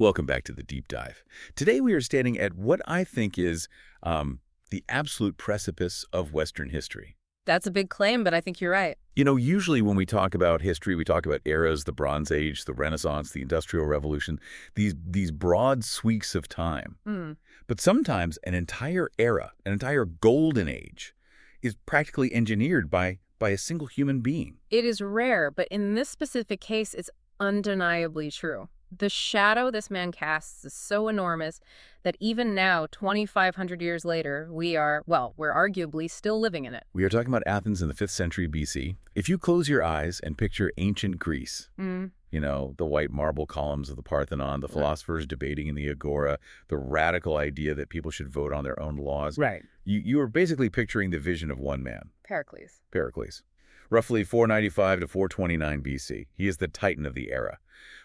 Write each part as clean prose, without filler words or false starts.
Welcome back to the deep dive. Today we are standing at what I think is the absolute precipice of Western history. That's a big claim, but I think you're right. You know, usually when we talk about history, we talk about eras, the Bronze Age, the Renaissance, the Industrial Revolution, these broad sweeps of time. But sometimes an entire era, an entire golden age, is practically engineered by a single human being. It is rare, but in this specific case, it's undeniably true. The shadow this man casts is so enormous that even now, 2,500 years later, we're arguably still living in it. We are talking about Athens in the 5th century BC. If you close your eyes and picture ancient Greece, you know, the white marble columns of the Parthenon, the philosophers debating in the Agora, the radical idea that people should vote on their own laws. Right. You are basically picturing the vision of one man. Pericles. Roughly 495 to 429 BC. He is the titan of the era.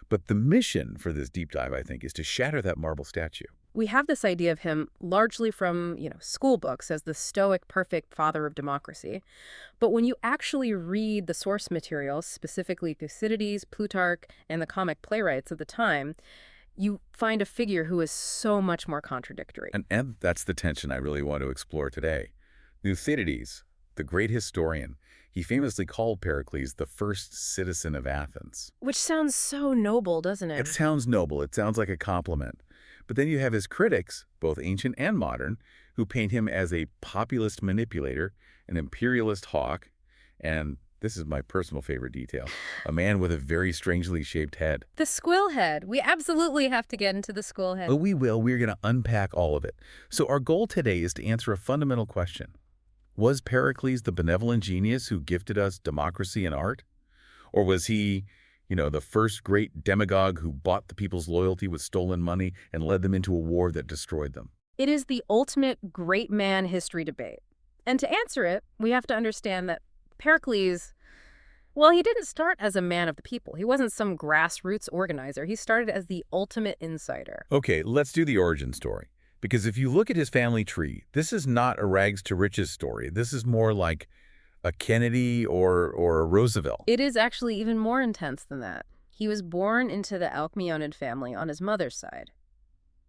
But the mission for this deep dive, I think, is to shatter that marble statue. We have this idea of him largely from, school books as the stoic, perfect father of democracy. But when you actually read the source materials, specifically Thucydides, Plutarch, and the comic playwrights of the time, you find a figure who is so much more contradictory. And that's the tension I really want to explore today. Thucydides, the great historian, he famously called Pericles the first citizen of Athens. Which sounds so noble, doesn't it? It sounds noble. It sounds like a compliment. But then you have his critics, both ancient and modern, who paint him as a populist manipulator, an imperialist hawk, and this is my personal favorite detail, a man with a very strangely shaped head. The squill head. We absolutely have to get into the squill head. Oh, we will. We're going to unpack all of it. So our goal today is to answer a fundamental question. Was Pericles the benevolent genius who gifted us democracy and art? Or was he, the first great demagogue who bought the people's loyalty with stolen money and led them into a war that destroyed them? It is the ultimate great man history debate. And to answer it, we have to understand that Pericles, he didn't start as a man of the people. He wasn't some grassroots organizer. He started as the ultimate insider. Okay, let's do the origin story. Because if you look at his family tree, this is not a rags to riches story. This is more like a Kennedy or a Roosevelt. It is actually even more intense than that. He was born into the Alcmaeonid family on his mother's side.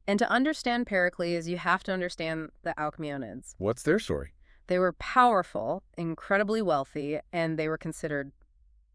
And to understand Pericles, you have to understand the Alcmaeonids. What's their story? They were powerful, incredibly wealthy, and they were considered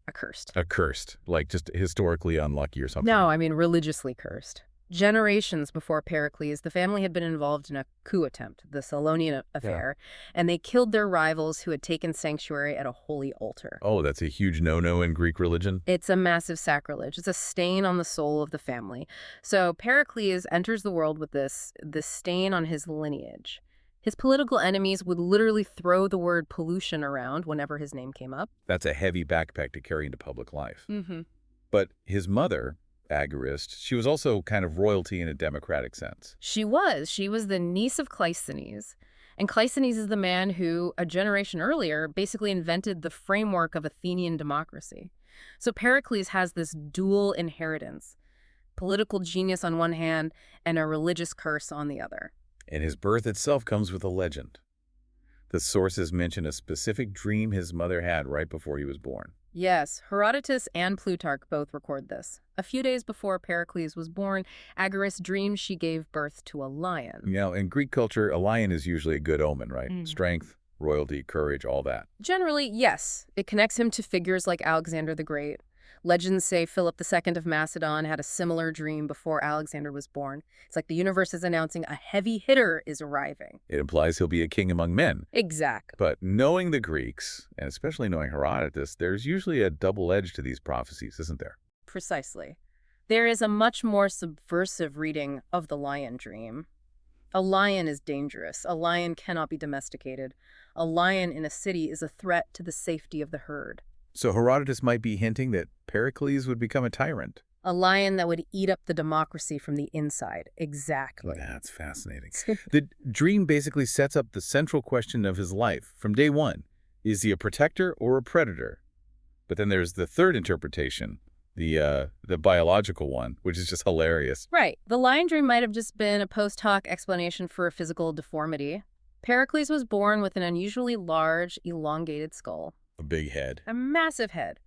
accursed. Accursed, like just historically unlucky or something? No, I mean religiously cursed. Generations before Pericles, the family had been involved in a coup attempt, the Salonian affair, and they killed their rivals who had taken sanctuary at a holy altar. Oh, that's a huge no-no in Greek religion? It's a massive sacrilege. It's a stain on the soul of the family. So Pericles enters the world with this stain on his lineage. His political enemies would literally throw the word pollution around whenever his name came up. That's a heavy backpack to carry into public life. But his mother, Agorist, she was also kind of royalty in a democratic sense. She was the niece of Cleisthenes. And Cleisthenes is the man who, a generation earlier, basically invented the framework of Athenian democracy. So Pericles has this dual inheritance, political genius on one hand and a religious curse on the other. And his birth itself comes with a legend. The sources mention a specific dream his mother had right before he was born. Yes, Herodotus and Plutarch both record this. A few days before Pericles was born, Agorist dreamed she gave birth to a lion. In Greek culture, a lion is usually a good omen, right? Strength, royalty, courage, all that. Generally, yes. It connects him to figures like Alexander the Great. Legends say Philip II of Macedon had a similar dream before Alexander was born. It's like the universe is announcing a heavy hitter is arriving. It implies he'll be a king among men. Exactly. But knowing the Greeks, and especially knowing Herodotus, there's usually a double edge to these prophecies, isn't there? Precisely. There is a much more subversive reading of the lion dream. A lion is dangerous. A lion cannot be domesticated. A lion in a city is a threat to the safety of the herd. So Herodotus might be hinting that Pericles would become a tyrant. A lion that would eat up the democracy from the inside. Exactly. That's fascinating. The dream basically sets up the central question of his life from day one. Is he a protector or a predator? But then there's the third interpretation, the biological one, which is just hilarious. Right. The lion dream might have just been a post hoc explanation for a physical deformity. Pericles was born with an unusually large, elongated skull. A big head. A massive head.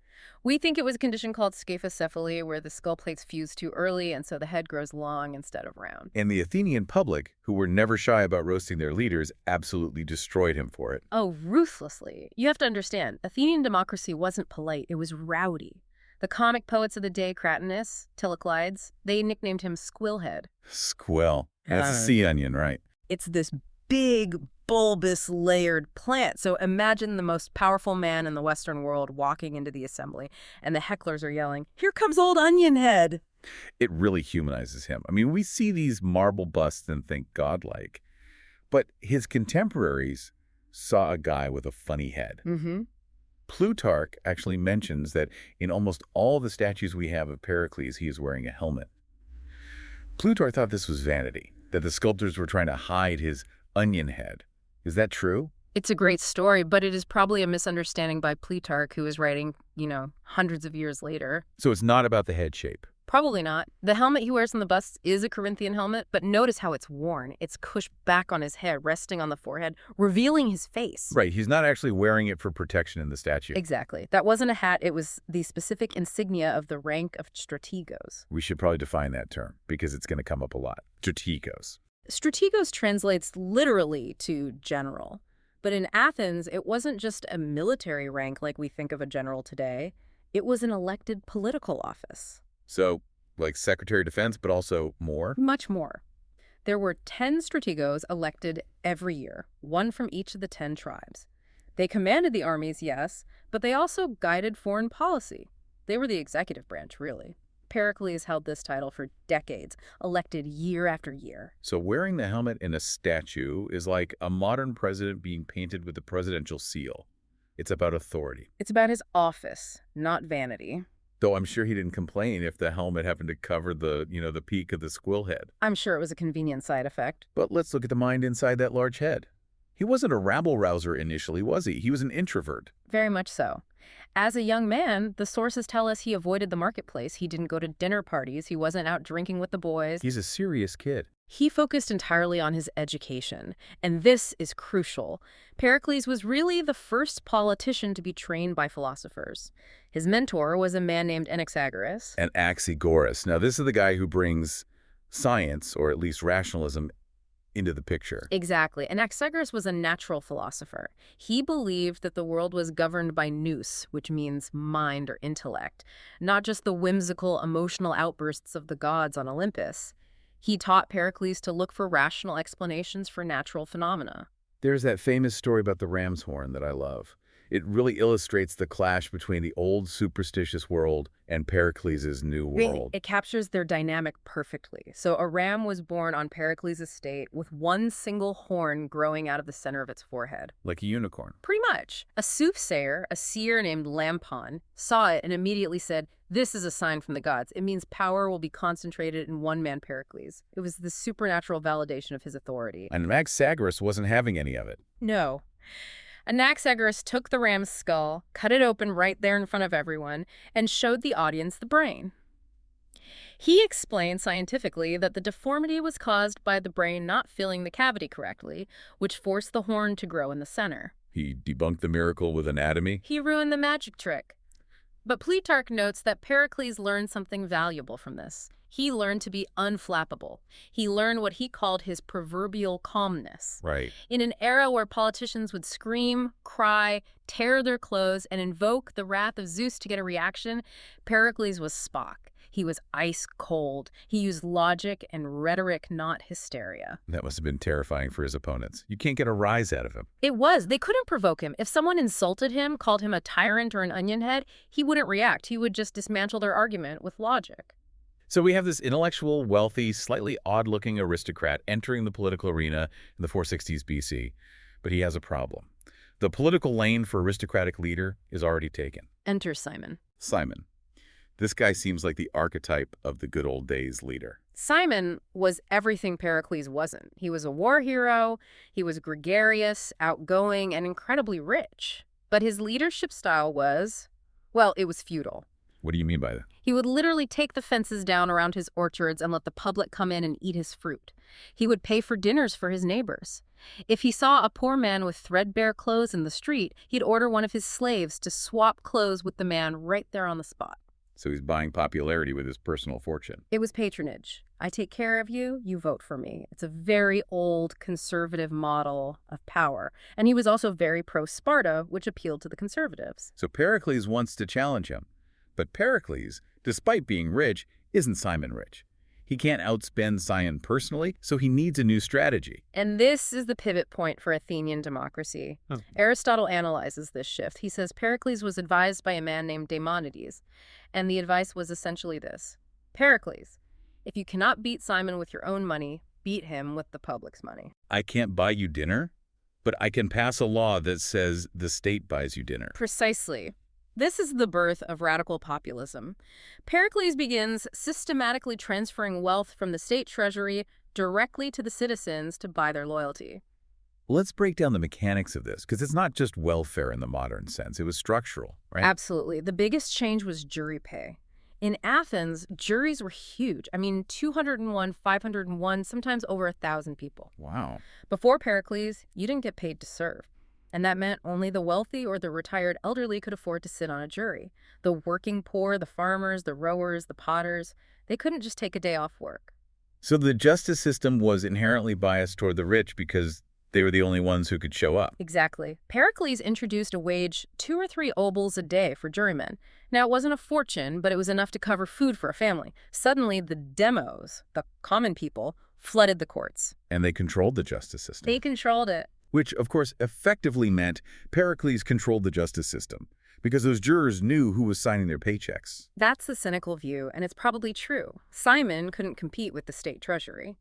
We think it was a condition called scaphocephaly, where the skull plates fuse too early, and so the head grows long instead of round. And the Athenian public, who were never shy about roasting their leaders, absolutely destroyed him for it. Oh, ruthlessly. You have to understand, Athenian democracy wasn't polite, it was rowdy. The comic poets of the day, Cratinus, Teloclides, they nicknamed him Squillhead. Squill. That's a sea onion, right? It's this big, bulbous, layered plant. So imagine the most powerful man in the Western world walking into the assembly, and the hecklers are yelling, "Here comes old onion head!" It really humanizes him. I mean, we see these marble busts and think godlike, but his contemporaries saw a guy with a funny head. Mm-hmm. Plutarch actually mentions that in almost all the statues we have of Pericles, he is wearing a helmet. Plutarch thought this was vanity, that the sculptors were trying to hide his onion head. Is that true? It's a great story, but it is probably a misunderstanding by Plutarch, who was writing, hundreds of years later. So it's not about the head shape. Probably not. The helmet he wears on the busts is a Corinthian helmet, but notice how it's worn. It's cushed back on his head, resting on the forehead, revealing his face. Right, he's not actually wearing it for protection in the statue. Exactly. That wasn't a hat, it was the specific insignia of the rank of strategos. We should probably define that term, because it's going to come up a lot. Strategos. Strategos translates literally to general. But in Athens, it wasn't just a military rank like we think of a general today. It was an elected political office. So, like Secretary of Defense, but also more? Much more. There were 10 strategos elected every year, one from each of the 10 tribes. They commanded the armies, yes, but they also guided foreign policy. They were the executive branch, really. Pericles held this title for decades, elected year after year. So wearing the helmet in a statue is like a modern president being painted with the presidential seal. It's about authority. It's about his office, not vanity. Though I'm sure he didn't complain if the helmet happened to cover the peak of the squill head. I'm sure it was a convenient side effect. But let's look at the mind inside that large head. He wasn't a rabble-rouser initially, was he? He was an introvert. Very much so. As a young man, the sources tell us he avoided the marketplace. He didn't go to dinner parties. He wasn't out drinking with the boys. He's a serious kid. He focused entirely on his education, and this is crucial. Pericles was really the first politician to be trained by philosophers. His mentor was a man named Anaxagoras. And Anaxagoras. Now, this is the guy who brings science, or at least rationalism, into the picture. Exactly. Anaxagoras was a natural philosopher. He believed that the world was governed by nous, which means mind or intellect, not just the whimsical, emotional outbursts of the gods on Olympus. He taught Pericles to look for rational explanations for natural phenomena. There's that famous story about the ram's horn that I love. It really illustrates the clash between the old superstitious world and Pericles' new world. It captures their dynamic perfectly. So a ram was born on Pericles' estate with one single horn growing out of the center of its forehead. Like a unicorn. Pretty much. A soothsayer, a seer named Lampon, saw it and immediately said, "This is a sign from the gods. It means power will be concentrated in one man, Pericles." It was the supernatural validation of his authority. And Anaxagoras wasn't having any of it. No. Anaxagoras took the ram's skull, cut it open right there in front of everyone, and showed the audience the brain. He explained scientifically that the deformity was caused by the brain not filling the cavity correctly, which forced the horn to grow in the center. He debunked the miracle with anatomy. He ruined the magic trick. But Plutarch notes that Pericles learned something valuable from this. He learned to be unflappable. He learned what he called his proverbial calmness. Right. In an era where politicians would scream, cry, tear their clothes, and invoke the wrath of Zeus to get a reaction, Pericles was Spock. He was ice cold. He used logic and rhetoric, not hysteria. That must have been terrifying for his opponents. You can't get a rise out of him. It was. They couldn't provoke him. If someone insulted him, called him a tyrant or an onion head, he wouldn't react. He would just dismantle their argument with logic. So we have this intellectual, wealthy, slightly odd-looking aristocrat entering the political arena in the 460s BC. But he has a problem. The political lane for aristocratic leader is already taken. Enter Simon. Simon. This guy seems like the archetype of the good old days leader. Simon was everything Pericles wasn't. He was a war hero, he was gregarious, outgoing, and incredibly rich. But his leadership style was, well, it was feudal. What do you mean by that? He would literally take the fences down around his orchards and let the public come in and eat his fruit. He would pay for dinners for his neighbors. If he saw a poor man with threadbare clothes in the street, he'd order one of his slaves to swap clothes with the man right there on the spot. So he's buying popularity with his personal fortune. It was patronage. I take care of you, you vote for me. It's a very old conservative model of power. And he was also very pro-Sparta, which appealed to the conservatives. So Pericles wants to challenge him. But Pericles, despite being rich, isn't Cimon rich. He can't outspend Cimon personally, so he needs a new strategy. And this is the pivot point for Athenian democracy. Aristotle analyzes this shift. He says Pericles was advised by a man named Daimonides, and the advice was essentially this. Pericles, if you cannot beat Cimon with your own money, beat him with the public's money. I can't buy you dinner, but I can pass a law that says the state buys you dinner. Precisely. This is the birth of radical populism. Pericles begins systematically transferring wealth from the state treasury directly to the citizens to buy their loyalty. Let's break down the mechanics of this, because it's not just welfare in the modern sense. It was structural, right? Absolutely. The biggest change was jury pay. In Athens, juries were huge. 201, 501, sometimes over 1,000 people. Wow. Before Pericles, you didn't get paid to serve. And that meant only the wealthy or the retired elderly could afford to sit on a jury. The working poor, the farmers, the rowers, the potters, they couldn't just take a day off work. So the justice system was inherently biased toward the rich because they were the only ones who could show up. Exactly. Pericles introduced a wage 2 or 3 obols a day for jurymen. Now, it wasn't a fortune, but it was enough to cover food for a family. Suddenly, the demos, the common people, flooded the courts. And they controlled the justice system. They controlled it. Which, of course, effectively meant Pericles controlled the justice system, because those jurors knew who was signing their paychecks. That's the cynical view, and it's probably true. Cimon couldn't compete with the state treasury.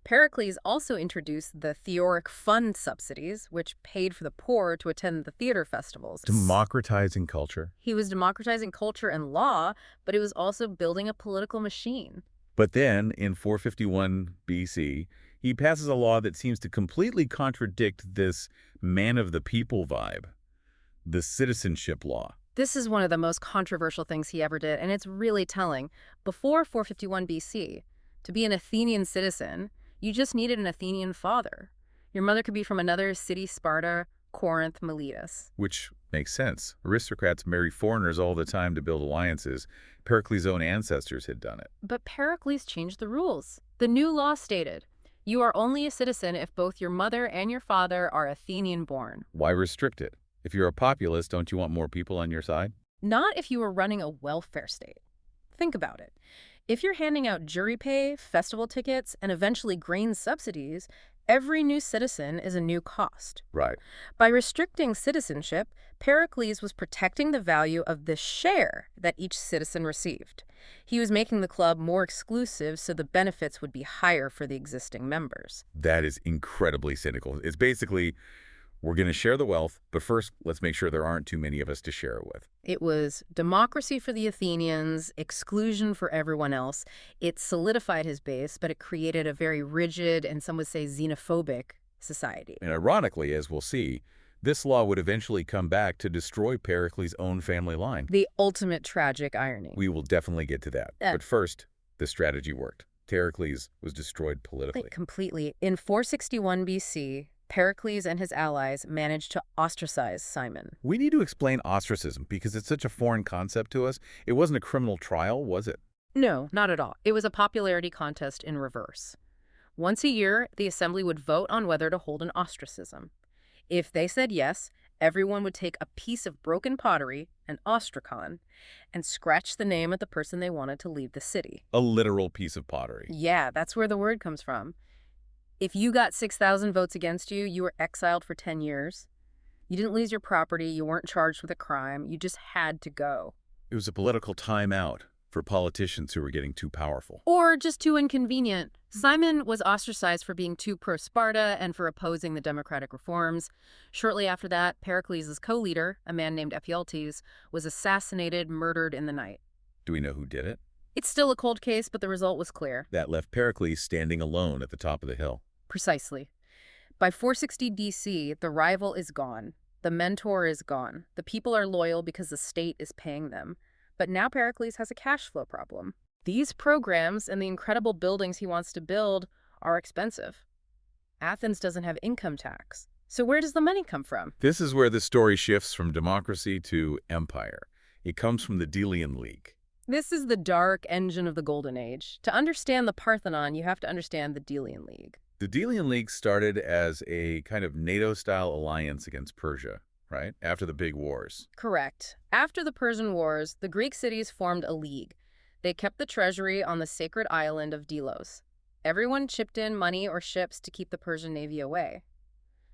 Pericles also introduced the theoric fund subsidies, which paid for the poor to attend the theater festivals. Democratizing culture. He was democratizing culture and law, but he was also building a political machine. But then, in 451 BC, he passes a law that seems to completely contradict this man-of-the-people vibe, the citizenship law. This is one of the most controversial things he ever did, and it's really telling. Before 451 BC, to be an Athenian citizen, you just needed an Athenian father. Your mother could be from another city, Sparta, Corinth, Miletus. Which makes sense. Aristocrats marry foreigners all the time to build alliances. Pericles' own ancestors had done it. But Pericles changed the rules. The new law stated, you are only a citizen if both your mother and your father are Athenian-born. Why restrict it? If you're a populist, don't you want more people on your side? Not if you are running a welfare state. Think about it. If you're handing out jury pay, festival tickets, and eventually grain subsidies, every new citizen is a new cost. Right. By restricting citizenship, Pericles was protecting the value of the share that each citizen received. He was making the club more exclusive so the benefits would be higher for the existing members. That is incredibly cynical. It's basically, we're going to share the wealth, but first, let's make sure there aren't too many of us to share it with. It was democracy for the Athenians, exclusion for everyone else. It solidified his base, but it created a very rigid and some would say xenophobic society. And ironically, as we'll see, this law would eventually come back to destroy Pericles' own family line. The ultimate tragic irony. We will definitely get to that. But first, the strategy worked. Pericles was destroyed politically. Completely. In 461 BC, Pericles and his allies managed to ostracize Cimon. We need to explain ostracism because it's such a foreign concept to us. It wasn't a criminal trial, was it? No, not at all. It was a popularity contest in reverse. Once a year, the assembly would vote on whether to hold an ostracism. If they said yes, everyone would take a piece of broken pottery, an ostracon, and scratch the name of the person they wanted to leave the city. A literal piece of pottery. Yeah, that's where the word comes from. If you got 6,000 votes against you, you were exiled for 10 years. You didn't lose your property, you weren't charged with a crime, you just had to go. It was a political timeout for politicians who were getting too powerful. Or just too inconvenient. Cimon was ostracized for being too pro-Sparta and for opposing the democratic reforms. Shortly after that, Pericles' co-leader, a man named Ephialtes, was assassinated, murdered in the night. Do we know who did it? It's still a cold case, but the result was clear. That left Pericles standing alone at the top of the hill. Precisely. By 460 DC, the rival is gone. The mentor is gone. The people are loyal because the state is paying them. But now Pericles has a cash flow problem. These programs and the incredible buildings he wants to build are expensive. Athens doesn't have income tax. So where does the money come from? This is where the story shifts from democracy to empire. It comes from the Delian League. This is the dark engine of the Golden Age. To understand the Parthenon, you have to understand the Delian League. The Delian League started as a kind of NATO-style alliance against Persia, right? After the big wars. Correct. After the Persian Wars, the Greek cities formed a league. They kept the treasury on the sacred island of Delos. Everyone chipped in money or ships to keep the Persian navy away.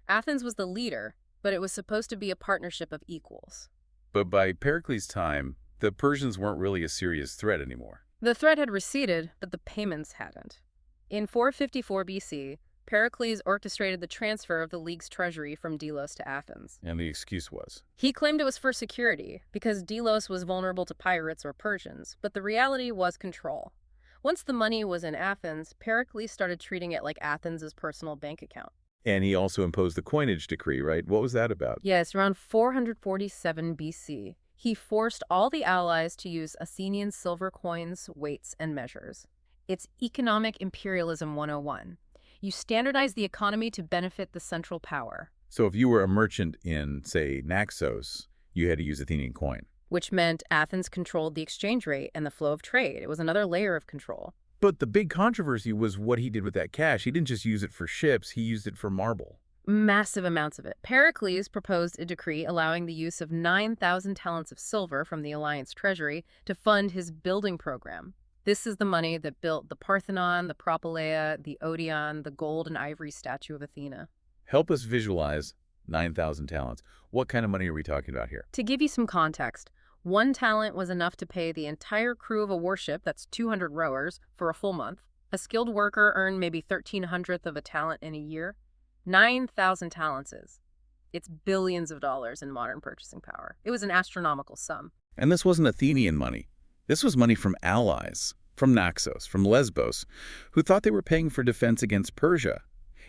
Athens was the leader, but it was supposed to be a partnership of equals. But by Pericles' time, the Persians weren't really a serious threat anymore. The threat had receded, but the payments hadn't. In 454 BC, Pericles orchestrated the transfer of the League's treasury from Delos to Athens. And the excuse was? He claimed it was for security, because Delos was vulnerable to pirates or Persians, but the reality was control. Once the money was in Athens, Pericles started treating it like Athens' personal bank account. And he also imposed the coinage decree, right? What was that about? Yes, around 447 BC, he forced all the allies to use Athenian silver coins, weights, and measures. It's economic imperialism 101. You standardize the economy to benefit the central power. So if you were a merchant in, say, Naxos, you had to use Athenian coin. Which meant Athens controlled the exchange rate and the flow of trade. It was another layer of control. But the big controversy was what he did with that cash. He didn't just use it for ships, he used it for marble. Massive amounts of it. Pericles proposed a decree allowing the use of 9,000 talents of silver from the alliance treasury to fund his building program. This is the money that built the Parthenon, the Propylaea, the Odeon, the gold and ivory statue of Athena. Help us visualize 9,000 talents. What kind of money are we talking about here? To give you some context, 1 talent was enough to pay the entire crew of a warship, that's 200 rowers, for a full month. A skilled worker earned maybe 1/1300th of a talent in a year. 9,000 talents is. It's billions of dollars in modern purchasing power. It was an astronomical sum. And this wasn't Athenian money. This was money from allies, from Naxos, from Lesbos, who thought they were paying for defense against Persia.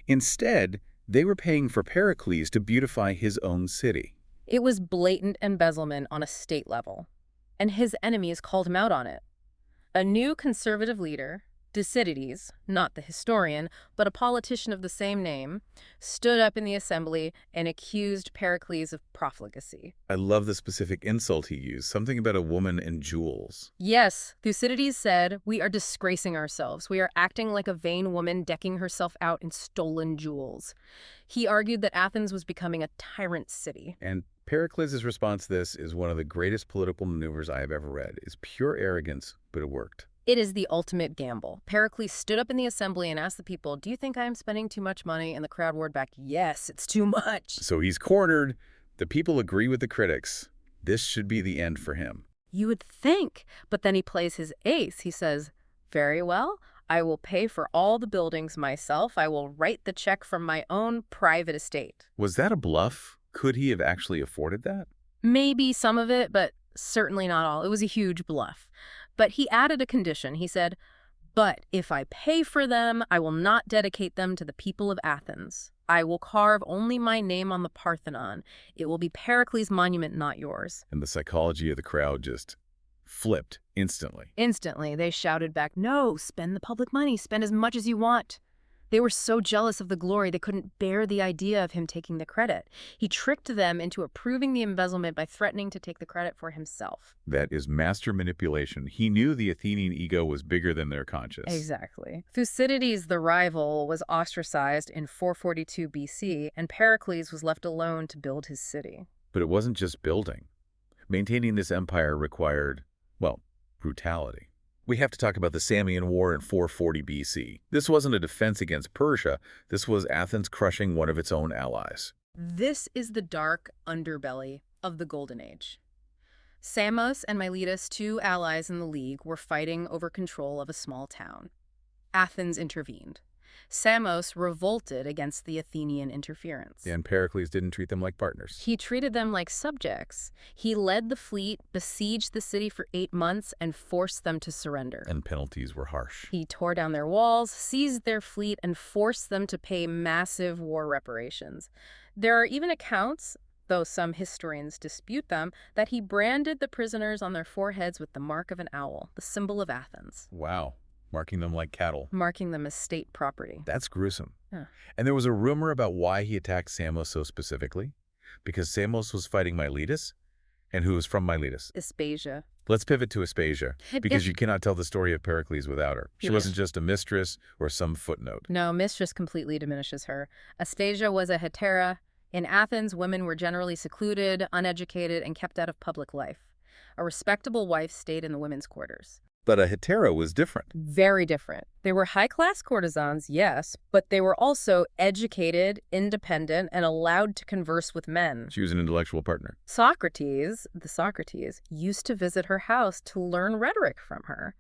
Instead, they were paying for Pericles to beautify his own city. It was blatant embezzlement on a state level, and his enemies called him out on it. A new conservative leader, Thucydides, not the historian, but a politician of the same name, stood up in the assembly and accused Pericles of profligacy. I love the specific insult he used, something about a woman and jewels. Yes, Thucydides said, "We are disgracing ourselves. We are acting like a vain woman decking herself out in stolen jewels." He argued that Athens was becoming a tyrant city. And Pericles' response to this is one of the greatest political maneuvers I have ever read. It's pure arrogance, but it worked. It is the ultimate gamble. Pericles stood up in the assembly and asked the people, "Do you think I am spending too much money?" And the crowd roared back, "Yes, it's too much." So he's cornered. The people agree with the critics. This should be the end for him. You would think. But then he plays his ace. He says, "Very well, I will pay for all the buildings myself. I will write the check from my own private estate." Was that a bluff? Could he have actually afforded that? Maybe some of it, but certainly not all. It was a huge bluff. But he added a condition. He said, "But if I pay for them, I will not dedicate them to the people of Athens. I will carve only my name on the Parthenon. It will be Pericles' monument, not yours." And the psychology of the crowd just flipped instantly. Instantly, they shouted back, "No, spend the public money. Spend as much as you want." They were so jealous of the glory, they couldn't bear the idea of him taking the credit. He tricked them into approving the embezzlement by threatening to take the credit for himself. That is master manipulation. He knew the Athenian ego was bigger than their conscience. Exactly. Thucydides, the rival, was ostracized in 442 BC, and Pericles was left alone to build his city. But it wasn't just building. Maintaining this empire required, well, brutality. We have to talk about the Samian War in 440 BC. This wasn't a defense against Persia. This was Athens crushing one of its own allies. This is the dark underbelly of the Golden Age. Samos and Miletus, 2 allies in the League, were fighting over control of a small town. Athens intervened. Samos revolted against the Athenian interference. And Pericles didn't treat them like partners. He treated them like subjects. He led the fleet, besieged the city for 8 months, and forced them to surrender. And penalties were harsh. He tore down their walls, seized their fleet, and forced them to pay massive war reparations. There are even accounts though some historians dispute them, that he branded the prisoners on their foreheads with the mark of an owl, the symbol of Athens, Wow. Marking them like cattle. marking them as state property. That's gruesome. Yeah. And there was a rumor about why he attacked Samos so specifically. Because Samos was fighting Miletus, and who was from Miletus. Aspasia. Let's pivot to Aspasia, because If- you cannot tell the story of Pericles without her. She Yeah. wasn't just a mistress or some footnote. No, mistress completely diminishes her. Aspasia was a hetera. In Athens, women were generally secluded, uneducated, and kept out of public life. A respectable wife stayed in the women's quarters. But a hetera was different. Very different. They were high-class courtesans, yes, but they were also educated, independent, and allowed to converse with men. She was an intellectual partner. Socrates, used to visit her house to learn rhetoric from her.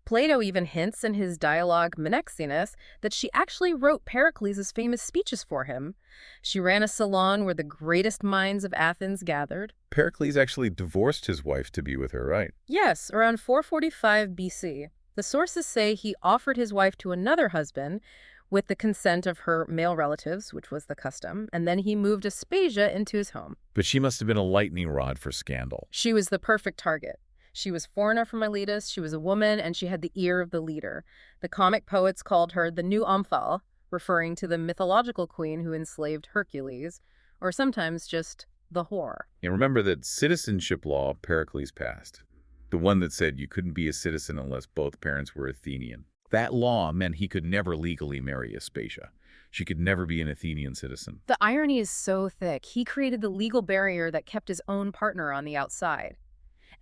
Plato even hints in his dialogue Menexenus that she actually wrote Pericles' famous speeches for him. She ran a salon where the greatest minds of Athens gathered. Pericles actually divorced his wife to be with her, right? Yes, around 445 BC. The sources say he offered his wife to another husband with the consent of her male relatives, which was the custom, and then he moved Aspasia into his home. But she must have been a lightning rod for scandal. She was the perfect target. She was foreigner from Miletus, she was a woman, and she had the ear of the leader. The comic poets called her the new Omphale, referring to the mythological queen who enslaved Hercules, or sometimes just the whore. And remember that citizenship law Pericles passed, the one that said you couldn't be a citizen unless both parents were Athenian. That law meant he could never legally marry Aspasia. She could never be an Athenian citizen. The irony is so thick. He created the legal barrier that kept his own partner on the outside.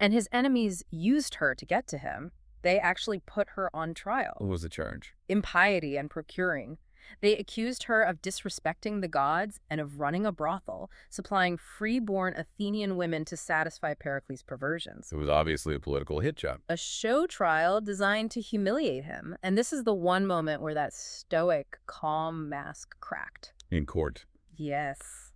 And his enemies used her to get to him. They actually put her on trial. What was the charge? Impiety and procuring. They accused her of disrespecting the gods and of running a brothel, supplying free-born Athenian women to satisfy Pericles' perversions. It was obviously a political hit job. A show trial designed to humiliate him. And this is the one moment where that stoic, calm mask cracked. In court. Yes.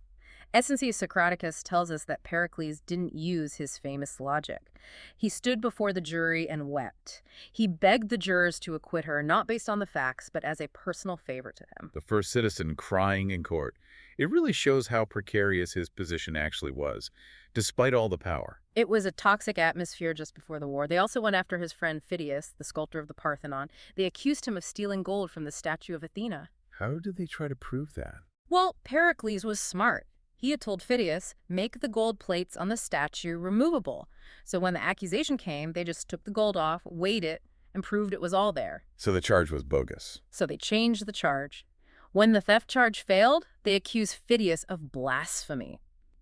Essensius Socraticus tells us that Pericles didn't use his famous logic. He stood before the jury and wept. He begged the jurors to acquit her, not based on the facts, but as a personal favor to him. The first citizen crying in court. It really shows how precarious his position actually was, despite all the power. It was a toxic atmosphere just before the war. They also went after his friend Phidias, the sculptor of the Parthenon. They accused him of stealing gold from the statue of Athena. How did they try to prove that? Well, Pericles was smart. He had told Phidias, make the gold plates on the statue removable. So when the accusation came, they just took the gold off, weighed it, and proved it was all there. So the charge was bogus. So they changed the charge. When the theft charge failed, they accused Phidias of blasphemy.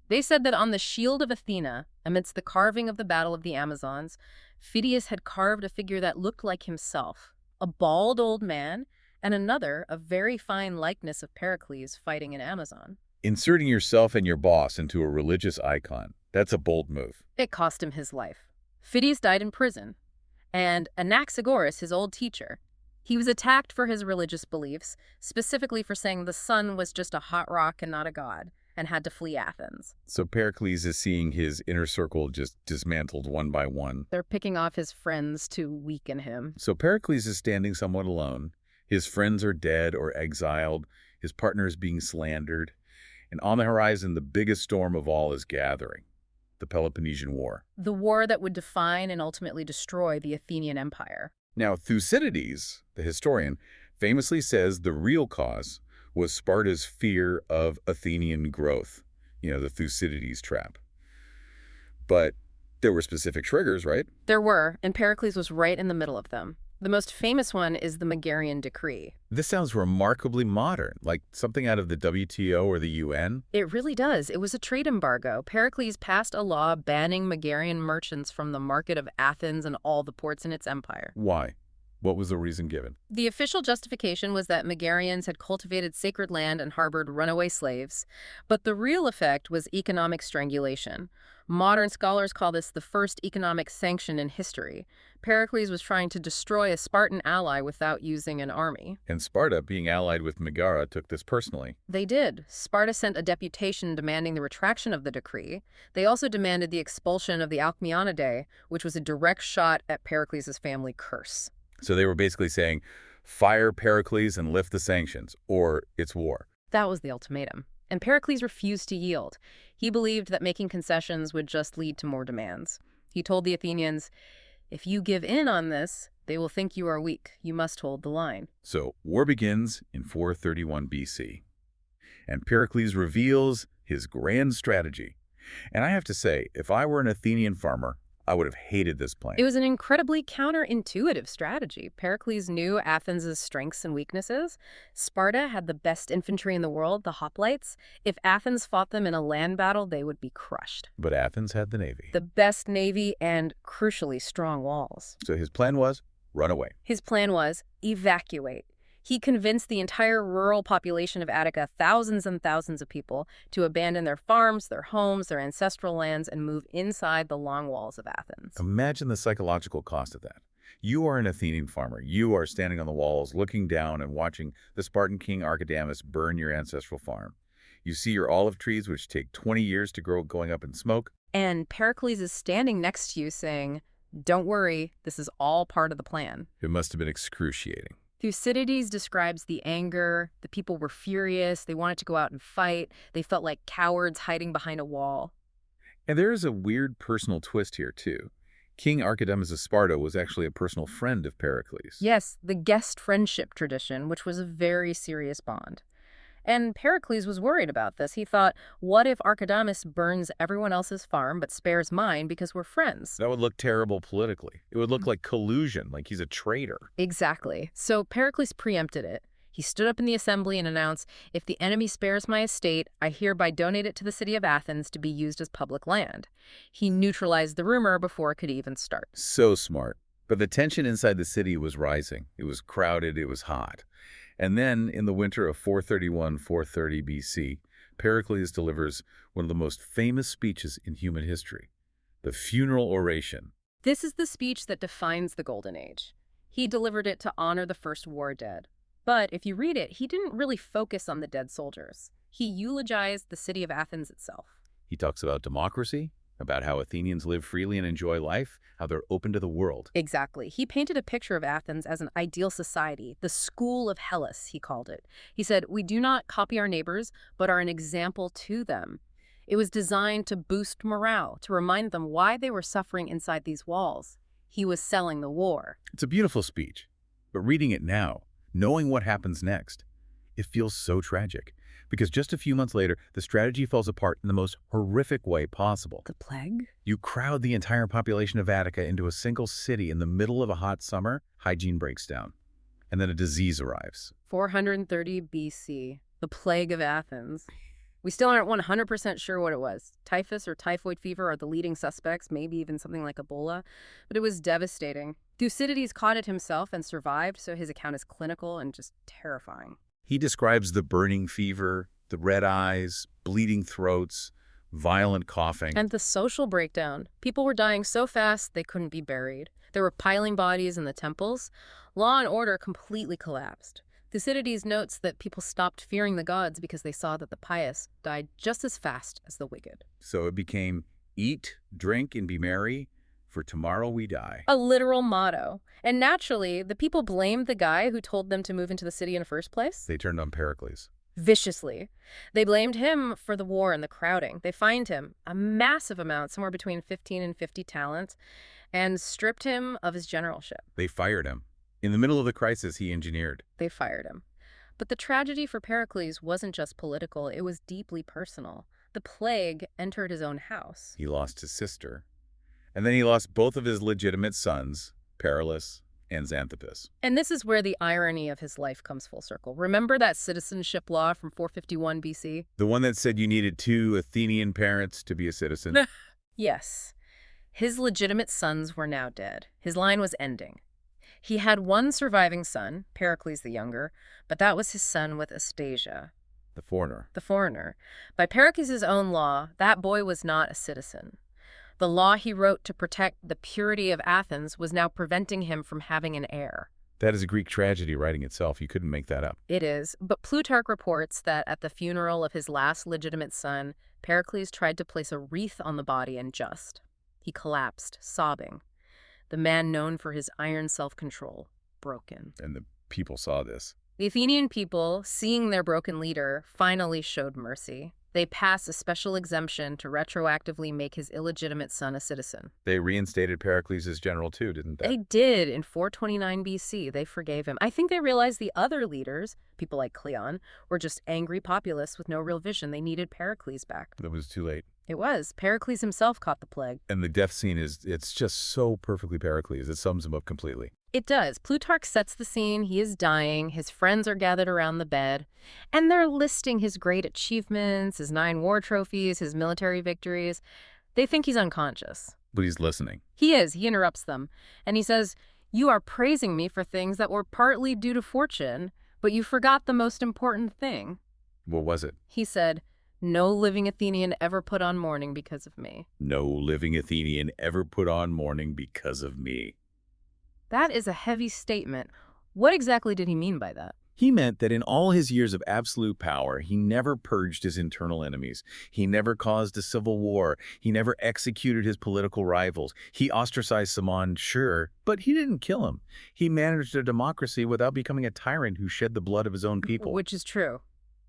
They said that on the shield of Athena, amidst the carving of the Battle of the Amazons, Phidias had carved a figure that looked like himself, a bald old man, and another, a very fine likeness of Pericles fighting an Amazon. Inserting yourself and your boss into a religious icon, that's a bold move. It cost him his life. Phidias died in prison, and Anaxagoras, his old teacher, he was attacked for his religious beliefs, specifically for saying the sun was just a hot rock and not a god, and had to flee Athens. So Pericles is seeing his inner circle just dismantled one by one. They're picking off his friends to weaken him. So Pericles is standing somewhat alone. His friends are dead or exiled. His partner is being slandered. And on the horizon, the biggest storm of all is gathering, the Peloponnesian War. The war that would define and ultimately destroy the Athenian Empire. Now, Thucydides, the historian, famously says the real cause was Sparta's fear of Athenian growth, the Thucydides trap. But there were specific triggers, right? There were, and Pericles was right in the middle of them. The most famous one is the Megarian Decree. This sounds remarkably modern, like something out of the WTO or the UN. It really does. It was a trade embargo. Pericles passed a law banning Megarian merchants from the market of Athens and all the ports in its empire. Why? What was the reason given? The official justification was that Megarians had cultivated sacred land and harbored runaway slaves, but the real effect was economic strangulation. Modern scholars call this the first economic sanction in history. Pericles was trying to destroy a Spartan ally without using an army. And Sparta, being allied with Megara, took this personally. They did. Sparta sent a deputation demanding the retraction of the decree. They also demanded the expulsion of the Alcmeonidae, which was a direct shot at Pericles' family curse. So they were basically saying, fire Pericles and lift the sanctions, or it's war. That was the ultimatum. and Pericles refused to yield. He believed that making concessions would just lead to more demands. He told the Athenians, "If you give in on this, they will think you are weak. You must hold the line." So war begins in 431 BC, and Pericles reveals his grand strategy. And I have to say, if I were an Athenian farmer, I would have hated this plan. It was an incredibly counterintuitive strategy. Pericles knew Athens' strengths and weaknesses. Sparta had the best infantry in the world, the hoplites. If Athens fought them in a land battle, they would be crushed. But Athens had the navy. The best navy and, crucially, strong walls. So his plan was run away. His plan was evacuate. He convinced the entire rural population of Attica, thousands and thousands of people, to abandon their farms, their homes, their ancestral lands, and move inside the long walls of Athens. Imagine the psychological cost of that. You are an Athenian farmer. You are standing on the walls, looking down and watching the Spartan king Archidamus burn your ancestral farm. You see your olive trees, which take 20 years to grow, going up in smoke. And Pericles is standing next to you saying, "Don't worry, this is all part of the plan." It must have been excruciating. Thucydides describes the anger. The people were furious. They wanted to go out and fight. They felt like cowards hiding behind a wall. And there is a weird personal twist here, too. King Archidamus of Sparta was actually a personal friend of Pericles. Yes, the guest friendship tradition, which was a very serious bond. And Pericles was worried about this. He thought, what if Archidamus burns everyone else's farm but spares mine because we're friends? That would look terrible politically. It would look like collusion, like he's a traitor. Exactly. So Pericles preempted it. He stood up in the assembly and announced, "If the enemy spares my estate, I hereby donate it to the city of Athens to be used as public land." He neutralized the rumor before it could even start. So smart. But the tension inside the city was rising. It was crowded. It was hot. And then, in the winter of 431-430 BC, Pericles delivers one of the most famous speeches in human history, the Funeral Oration. This is the speech that defines the Golden Age. He delivered it to honor the first war dead. But if you read it, he didn't really focus on the dead soldiers. He eulogized the city of Athens itself. He talks about democracy, about how Athenians live freely and enjoy life, how they're open to the world. Exactly. He painted a picture of Athens as an ideal society, the school of Hellas, he called it. He said, "We do not copy our neighbors, but are an example to them." It was designed to boost morale, to remind them why they were suffering inside these walls. He was selling the war. It's a beautiful speech, but reading it now, knowing what happens next, it feels so tragic. Because just a few months later, the strategy falls apart in the most horrific way possible. The plague? You crowd the entire population of Attica into a single city in the middle of a hot summer, hygiene breaks down, and then a disease arrives. 430 BC, the Plague of Athens. We still aren't 100% sure what it was. Typhus or typhoid fever are the leading suspects, maybe even something like Ebola, but it was devastating. Thucydides caught it himself and survived, so his account is clinical and just terrifying. He describes the burning fever, the red eyes, bleeding throats, violent coughing. And the social breakdown. People were dying so fast they couldn't be buried. There were piling bodies in the temples. Law and order completely collapsed. Thucydides notes that people stopped fearing the gods because they saw that the pious died just as fast as the wicked. So it became eat, drink, and be merry, for tomorrow we die. A literal motto. And naturally, the people blamed the guy who told them to move into the city in the first place. They turned on Pericles. Viciously. They blamed him for the war and the crowding. They fined him a massive amount, somewhere between 15 and 50 talents, and stripped him of his generalship. They fired him. In the middle of the crisis he engineered. They fired him. But the tragedy for Pericles wasn't just political, it was deeply personal. The plague entered his own house. He lost his sister. And then he lost both of his legitimate sons, Pericles and Xanthippus. And this is where the irony of his life comes full circle. Remember that citizenship law from 451 BC? The one that said you needed 2 Athenian parents to be a citizen? Yes. His legitimate sons were now dead. His line was ending. He had one surviving son, Pericles the Younger, but that was his son with Aspasia. The foreigner. The foreigner. By Pericles' own law, that boy was not a citizen. The law he wrote to protect the purity of Athens was now preventing him from having an heir. That is a Greek tragedy writing itself. You couldn't make that up. It is, but Plutarch reports that at the funeral of his last legitimate son, Pericles tried to place a wreath on the body and just. He collapsed, sobbing. The man known for his iron self-control, broken. And the people saw this. The Athenian people, seeing their broken leader, finally showed mercy. They passed a special exemption to retroactively make his illegitimate son a citizen. They reinstated Pericles as general too, didn't they? They did in 429 BC. They forgave him. I think they realized the other leaders, people like Cleon, were just angry populists with no real vision. They needed Pericles back. That was too late. It was. Pericles himself caught the plague. And the death scene it's just so perfectly Pericles. It sums him up completely. It does. Plutarch sets the scene. He is dying. His friends are gathered around the bed, and they're listing his great achievements, his 9 war trophies, his military victories. They think he's unconscious. But he's listening. He is. He interrupts them, and he says, "You are praising me for things that were partly due to fortune, but you forgot the most important thing." What was it? He said, "No living Athenian ever put on mourning because of me." No living Athenian ever put on mourning because of me. That is a heavy statement. What exactly did he mean by that? He meant that in all his years of absolute power, he never purged his internal enemies. He never caused a civil war. He never executed his political rivals. He ostracized Cimon, sure, but he didn't kill him. He managed a democracy without becoming a tyrant who shed the blood of his own people. Which is true,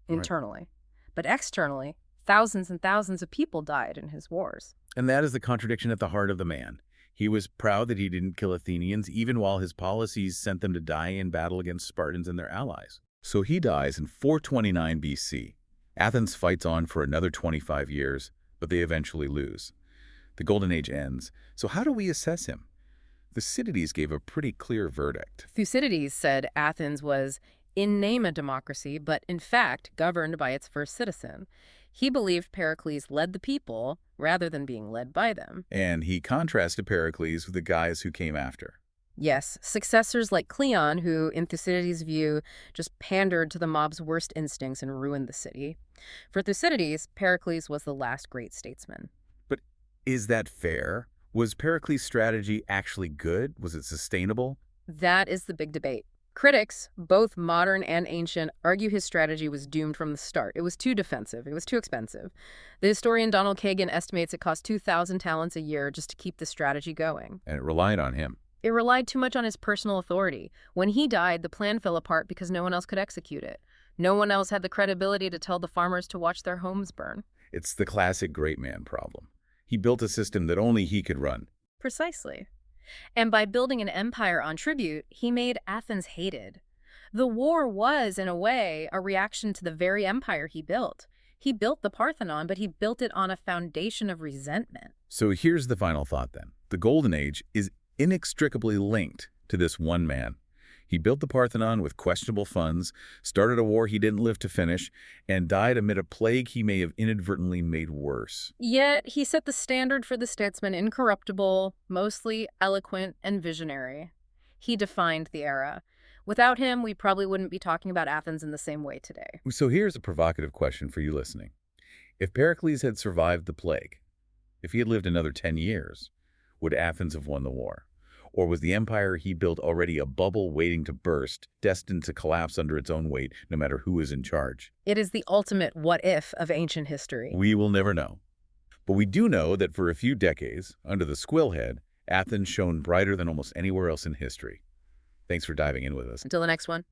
Right. internally. But externally, thousands and thousands of people died in his wars. And that is the contradiction at the heart of the man. He was proud that he didn't kill Athenians, even while his policies sent them to die in battle against Spartans and their allies. So he dies in 429 BC. Athens fights on for another 25 years, but they eventually lose. The Golden Age ends. So how do we assess him? Thucydides gave a pretty clear verdict. Thucydides said Athens was in name a democracy, but in fact governed by its first citizen. He believed Pericles led the people rather than being led by them. And he contrasted Pericles with the guys who came after. Yes, successors like Cleon, who, in Thucydides' view, just pandered to the mob's worst instincts and ruined the city. For Thucydides, Pericles was the last great statesman. But is that fair? Was Pericles' strategy actually good? Was it sustainable? That is the big debate. Critics, both modern and ancient, argue his strategy was doomed from the start. It was too defensive. It was too expensive. The historian Donald Kagan estimates it cost 2,000 talents a year just to keep the strategy going. And it relied on him. It relied too much on his personal authority. When he died, the plan fell apart because no one else could execute it. No one else had the credibility to tell the farmers to watch their homes burn. It's the classic great man problem. He built a system that only he could run. Precisely. And by building an empire on tribute, he made Athens hated. The war was, in a way, a reaction to the very empire he built. He built the Parthenon, but he built it on a foundation of resentment. So here's the final thought then. The Golden Age is inextricably linked to this one man. He built the Parthenon with questionable funds, started a war he didn't live to finish, and died amid a plague he may have inadvertently made worse. Yet he set the standard for the statesman, incorruptible, mostly eloquent and visionary. He defined the era. Without him, we probably wouldn't be talking about Athens in the same way today. So here's a provocative question for you listening. If Pericles had survived the plague, if he had lived another 10 years, would Athens have won the war? Or was the empire he built already a bubble waiting to burst, destined to collapse under its own weight, no matter who is in charge? It is the ultimate what-if of ancient history. We will never know. But we do know that for a few decades, under the Squillhead, Athens shone brighter than almost anywhere else in history. Thanks for diving in with us. Until the next one.